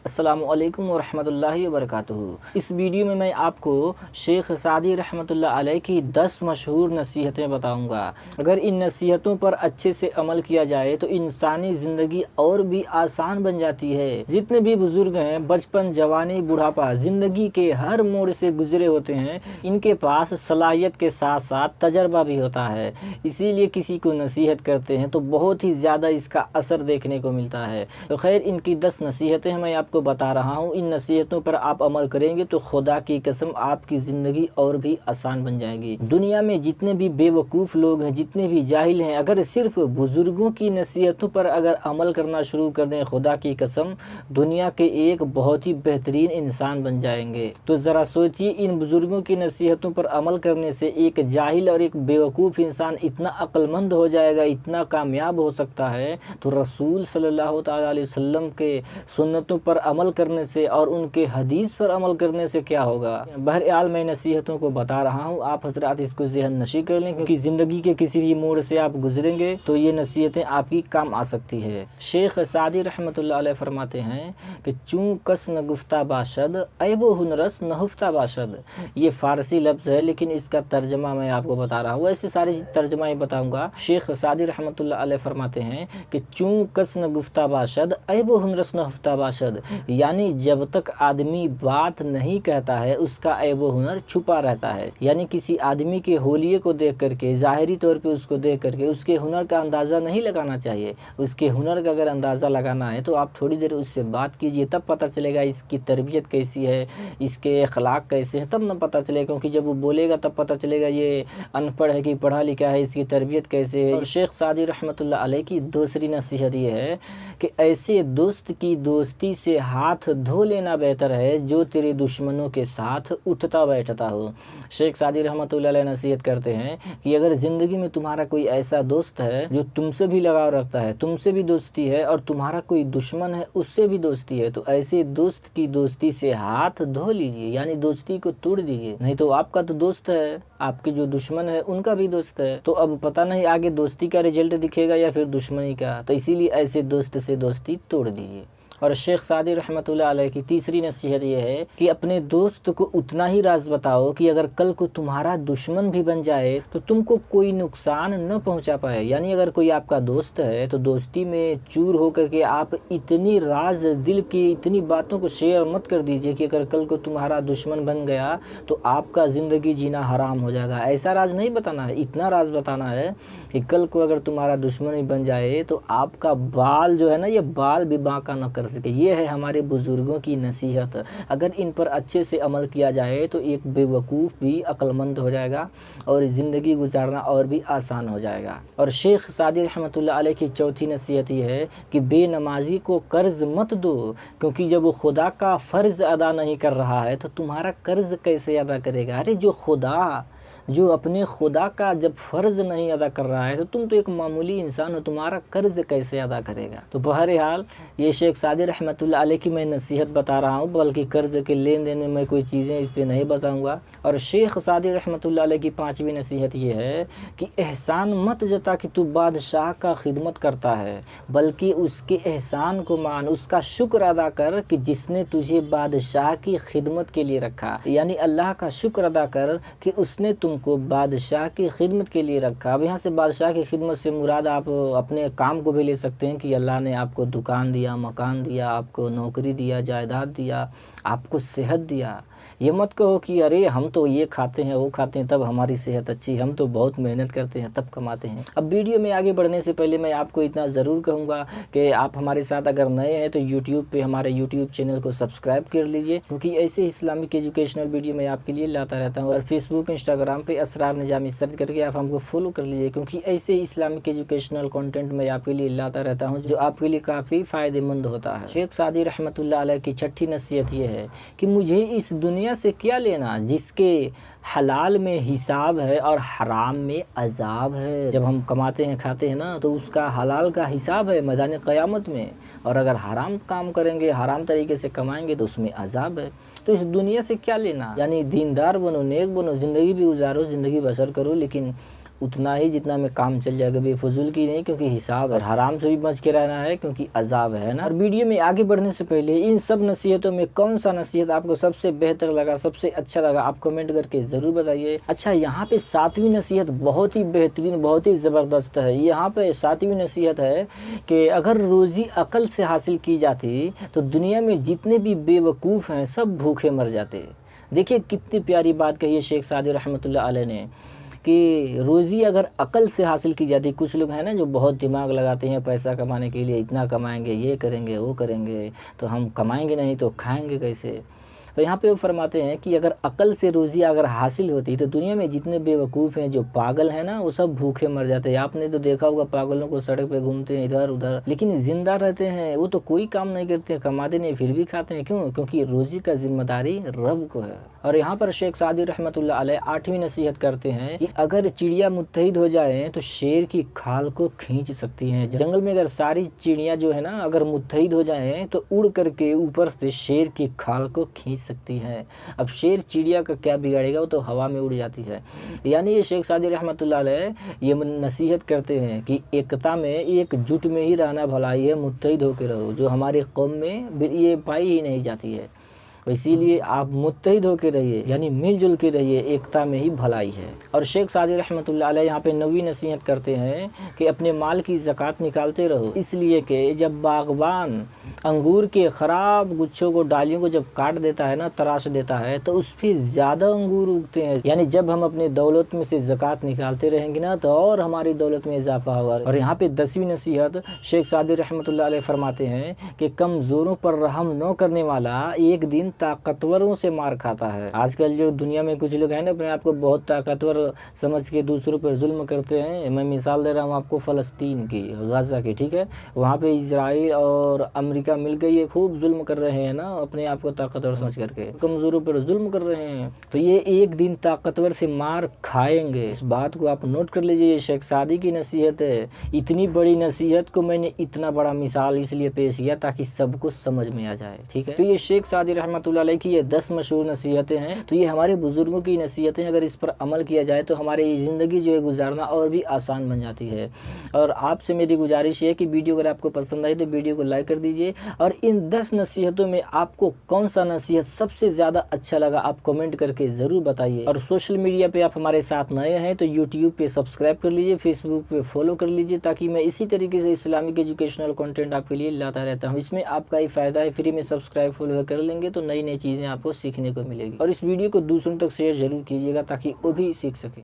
अस्सलामुअलैकुम वरहमतुल्लाहि वबरकातुहू। इस वीडियो में मैं आपको शेख सादी रहमतुल्लाह अलैह की 10 मशहूर नसीहतें बताऊंगा। अगर इन नसीहतों पर अच्छे से अमल किया जाए तो इंसानी ज़िंदगी और भी आसान बन जाती है। जितने भी बुज़ुर्ग हैं, बचपन, जवानी, बुढ़ापा, ज़िंदगी के हर मोड़ से गुजरे होते हैं। इनके पास सलाहियत के साथ साथ तजर्बा भी होता है, इसीलिए किसी को नसीहत करते हैं तो बहुत ही ज़्यादा इसका असर देखने को मिलता है। तो खैर, इनकी 10 नसीहतें मैं आपको बता रहा हूँ। इन नसीहतों पर आप अमल करेंगे तो खुदा की कसम आपकी ज़िंदगी और भी आसान बन जाएगी। दुनिया में जितने भी बेवकूफ़ लोग हैं, जितने भी जाहिल हैं, अगर सिर्फ बुज़ुर्गों की नसीहतों पर अगर अमल करना शुरू कर दें, खुदा की कसम दुनिया के एक बहुत ही बेहतरीन इंसान बन जाएंगे। तो ज़रा सोचिए, इन बुज़ुर्गों की नसीहतों पर अमल करने से एक जाहिल और एक बेवकूफ़ इंसान इतना अक्लमंद हो जाएगा, इतना कामयाब हो सकता है। तो रसूल सल्लल्लाहु तआला अलैहि वसल्लम के सुन्नतों पर अमल करने से और उनके हदीस पर अमल करने से क्या होगा। बहरहाल मैं नसीहतों को बता रहा हूँ, आप हजरात इसको ज़हन नशी कर लें, क्योंकि ज़िंदगी के किसी भी मोड़ से आप गुजरेंगे तो ये नसीहतें आपकी काम आ सकती है। शेख सादी रहमतुल्लाह अलैह फरमाते हैं कि चूँ कस न गुफ्ता बाशद ऐबो हुनरस न हुफ्ता बाशद। ये फ़ारसी लफ्ज़ है, लेकिन इसका तर्जमा मैं आपको बता रहा हूँ। ऐसे सारे तर्जमा ही बताऊँगा। शेख सादी रहमतुल्लाह अलैह फरमाते हैं कि चूँ कस न गुफ्ता बाशद ऐबो हुनरस न हुफ्ता बाशद, यानी जब तक आदमी बात नहीं कहता है उसका ऐबो हुनर छुपा रहता है। यानी किसी आदमी के होलिये को देख करके, ज़ाहिरी तौर पे उसको देख करके उसके हुनर का अंदाज़ा नहीं लगाना चाहिए। उसके हुनर का अगर अंदाज़ा लगाना है तो आप थोड़ी देर उससे बात कीजिए, तब पता चलेगा इसकी तरबियत कैसी है, इसके अखलाक कैसे हैं, तब ना पता चलेगा। क्योंकि जब वो बोलेगा तब पता चलेगा ये अनपढ़ है कि पढ़ा लिखा है, इसकी तरबियत कैसे है। और शेख सादी रहमतुल्लाह अलैह की दूसरी नसीहत ये है कि ऐसे दोस्त की दोस्ती से हाथ धो लेना बेहतर है जो तेरे दुश्मनों के साथ उठता बैठता हो। शेख सादी रहमतुल्लाह अलैह नसीहत करते हैं कि अगर ज़िंदगी में तुम्हारा कोई ऐसा दोस्त है जो तुमसे भी लगाव रखता है, तुमसे भी दोस्ती है, और तुम्हारा कोई दुश्मन है उससे भी दोस्ती है, तो ऐसे दोस्त की दोस्ती से हाथ धो लीजिए, यानी दोस्ती को तोड़ दीजिए। नहीं तो आपका तो दोस्त है, आपके जो दुश्मन है उनका भी दोस्त है। तो अब पता नहीं आगे दोस्ती का रिजल्ट दिखेगा या फिर दुश्मनी का। तो इसीलिए ऐसे दोस्त से दोस्ती तोड़ दीजिए। और शेख सादी रहमतुल्लाह अलैह की तीसरी नसीहत ये है कि अपने दोस्त को उतना ही राज बताओ कि अगर कल को तुम्हारा दुश्मन भी बन जाए तो तुमको कोई नुकसान न पहुंचा पाए। यानी अगर कोई आपका दोस्त है तो दोस्ती में चूर होकर के आप इतनी राज, दिल की इतनी बातों को शेयर मत कर दीजिए कि अगर कल को तुम्हारा दुश्मन बन गया तो आपका ज़िंदगी जीना हराम हो जाएगा। ऐसा राज नहीं बताना है, इतना राज बताना है कि कल को अगर तुम्हारा दुश्मन ही बन जाए तो आपका बाल जो है ना, ये बाल भी बांका न कर सके। ये है हमारे बुजुर्गों की नसीहत। अगर इन पर अच्छे से अमल किया जाए तो एक बेवकूफ़ भी अक्लमंद हो जाएगा और ज़िंदगी गुजारना और भी आसान हो जाएगा। और शेख सादी रहमतुल्लाह अलैह की चौथी नसीहत ये है कि बेनमाजी को कर्ज़ मत दो, क्योंकि जब वो खुदा का फ़र्ज़ अदा नहीं कर रहा है तो तुम्हारा कर्ज़ कैसे अदा करेगा। अरे जो अपने खुदा का जब फ़र्ज़ नहीं अदा कर रहा है तो तुम तो एक मामूली इंसान हो, तुम्हारा कर्ज़ कैसे अदा करेगा। तो बहरहाल ये शेख सादी रहमतुल्लाह अलैह की मैं नसीहत बता रहा हूँ, बल्कि कर्ज़ के लेन देन में मैं कोई चीज़ें इस पर नहीं बताऊँगा। और शेख सादी रहमतुल्लाह अलैह की पाँचवीं नसीहत ये है कि एहसान मत जता कि तू बादशाह का खिदमत करता है, बल्कि उसके एहसान को मान, उसका शुक्र अदा कर कि जिसने तुझे बादशाह की खिदमत के लिए रखा। यानी अल्लाह का शुक्र अदा कर कि उसने को बादशाह की खिदमत के लिए रखा। अब यहाँ से बादशाह की खिदमत से मुराद आप अपने काम को भी ले सकते हैं कि अल्लाह ने आपको दुकान दिया, मकान दिया, आपको नौकरी दिया, जायदाद दिया, आपको सेहत दिया। ये मत कहो कि अरे हम तो ये खाते हैं, वो खाते हैं, तब हमारी सेहत अच्छी, हम तो बहुत मेहनत करते हैं तब कमाते हैं। अब वीडियो में आगे बढ़ने से पहले मैं आपको इतना ज़रूर कहूँगा कि आप हमारे साथ अगर नए हैं तो यूट्यूब पे हमारे यूट्यूब चैनल को सब्सक्राइब कर लीजिए, क्योंकि ऐसे इस्लामिक एजुकेशनल वीडियो मैं आपके लिए लाता रहता हूँ। और फेसबुक, इंस्टाग्राम पे असरार निजामी सर्च करके आप हमको फॉलो कर लीजिए, क्योंकि ऐसे इस्लामिक एजुकेशनल कंटेंट मैं आपके लिए लाता रहता हूँ जो आपके लिए काफ़ी फ़ायदेमंद होता है। शेख सादी रहमतुल्लाह अलैह की छठी नसीहत ये है कि मुझे इस दुनिया से क्या लेना जिसके हलाल में हिसाब है और हराम में अजाब है। जब हम कमाते हैं, खाते हैं ना, तो उसका हलाल का हिसाब है मैदान क़यामत में, और अगर हराम काम करेंगे, हराम तरीके से कमाएंगे तो उसमें अजाब है। तो इस दुनिया से क्या लेना। यानी दीनदार बनो, नेक बनो, ज़िंदगी भी गुजारो, ज़िंदगी बसर करो, लेकिन उतना ही जितना में काम चल जाएगा, बेफजूल की नहीं, क्योंकि हिसाब है। हराम से भी बच के रहना है क्योंकि अजाब है ना। और वीडियो में आगे बढ़ने से पहले इन सब नसीहतों में कौन सा नसीहत आपको सबसे बेहतर लगा, सबसे अच्छा लगा, आप कमेंट करके ज़रूर बताइए। अच्छा, यहाँ पे 7वीं नसीहत बहुत ही बेहतरीन, बहुत ही ज़बरदस्त है। यहाँ पे 7वीं नसीहत है कि अगर रोज़ी अकल से हासिल की जाती तो दुनिया में जितने भी बेवकूफ़ हैं सब भूखे मर जाते। देखिए कितनी प्यारी बात कही है शेख सादी रहमतुल्लाह अलैह ने कि रोज़ी अगर अकल से हासिल की जाती। कुछ लोग हैं ना जो बहुत दिमाग लगाते हैं पैसा कमाने के लिए, इतना कमाएंगे, ये करेंगे, वो करेंगे, तो हम कमाएंगे नहीं तो खाएंगे कैसे। तो यहाँ पे वो फरमाते हैं कि अगर अकल से रोज़ी अगर हासिल होती तो दुनिया में जितने बेवकूफ़ हैं, जो पागल हैं ना, वो सब भूखे मर जाते हैं। आपने तो देखा होगा पागलों को सड़क पे घूमते हैं इधर उधर, लेकिन जिंदा रहते हैं। वो तो कोई काम नहीं करते, कमाते नहीं, फिर भी खाते हैं। क्यों? क्योंकि रोज़ी का जिम्मेदारी रब को है। और यहाँ पर शेख सादी रहमतुल्लाह अलैह 8वीं नसीहत करते हैं कि अगर चिड़िया मुत्तहिद हो जाए तो शेर की खाल को खींच सकती हैं। जंगल में अगर सारी चिड़िया जो है ना अगर मुत्तहिद हो जाए तो उड़ करके ऊपर से शेर की खाल को खींच सकती है। अब शेर चिड़िया का क्या बिगाड़ेगा, वो तो हवा में उड़ जाती है। यानी ये शेख सादी रहमतुल्लाह अलैह ये नसीहत करते हैं कि एकता में, एकजुट में ही रहना भलाई है, मुत्तहिद होकर रहो, जो हमारे कौम में ये पाई ही नहीं जाती है। इसीलिए आप मुत्तहिद होकर रहिए, यानी मिलजुल के रहिए, एकता में ही भलाई है। और शेख सादी रहमतुल्लाह अलैह यहाँ पे 9वीं नसीहत करते हैं कि अपने माल की ज़कात निकालते रहो, इसलिए कि जब बागबान अंगूर के ख़राब गुच्छों को, डालियों को जब काट देता है ना, तराश देता है, तो उस पर ज़्यादा अंगूर उगते हैं। यानी जब हम अपने दौलत में से ज़कात निकालते रहेंगे ना तो और हमारी दौलत में इजाफा होगा। और यहाँ पे 10वीं नसीहत शेख सादी रहमतुल्लाह अलैह फरमाते हैं कि कमज़ोरों पर रहम न करने वाला एक दिन ताकतवरों से मार खाता है। आजकल जो दुनिया में कुछ लोग हैं ना अपने आप को बहुत ताकतवर समझ के दूसरों पर जुल्म करते हैं। मैं मिसाल दे रहा हूँ आपको फ़लस्तीन की, गाज़ा की, ठीक है। वहाँ पे इजराइल और अमेरिका मिल के ये खूब जुल्म कर रहे हैं ना, अपने आप को ताकतवर समझ करके कमज़ोरों पर जुल्म कर रहे हैं। तो ये एक दिन ताकतवर से मार खाएंगे। इस बात को आप नोट कर लीजिए। ये शेख सादी की नसीहत है। इतनी बड़ी नसीहत को मैंने इतना बड़ा मिसाल इसलिए पेश किया ताकि सबको समझ में आ जाए, ठीक है। तो ये शेख सादी रहमतुल्लाह अलैह की ये 10 मशहूर नसीहतें हैं। तो ये हमारे बुजुर्गों की नसीहतें, अगर इस पर अमल किया जाए तो हमारी ज़िंदगी जो है गुजारना और भी आसान बन जाती है। और आपसे मेरी गुजारिश है कि वीडियो अगर आपको पसंद आई तो वीडियो को लाइक कर दीजिए। और इन 10 नसीहतों में आपको कौन सा नसीहत सबसे ज़्यादा अच्छा लगा आप कमेंट करके ज़रूर बताइए। और सोशल मीडिया पे आप हमारे साथ नए हैं तो यूट्यूब पे सब्सक्राइब कर लीजिए, फेसबुक पे फॉलो कर लीजिए, ताकि मैं इसी तरीके से इस्लामिक एजुकेशनल कंटेंट आपके लिए लाता रहता हूँ। इसमें आपका ही फ़ायदा है। फ्री में सब्सक्राइब फॉलो कर लेंगे तो नई नई चीज़ें आपको सीखने को मिलेगी। और इस वीडियो को दूसरों तक शेयर जरूर कीजिएगा ताकि वो भी सीख सके।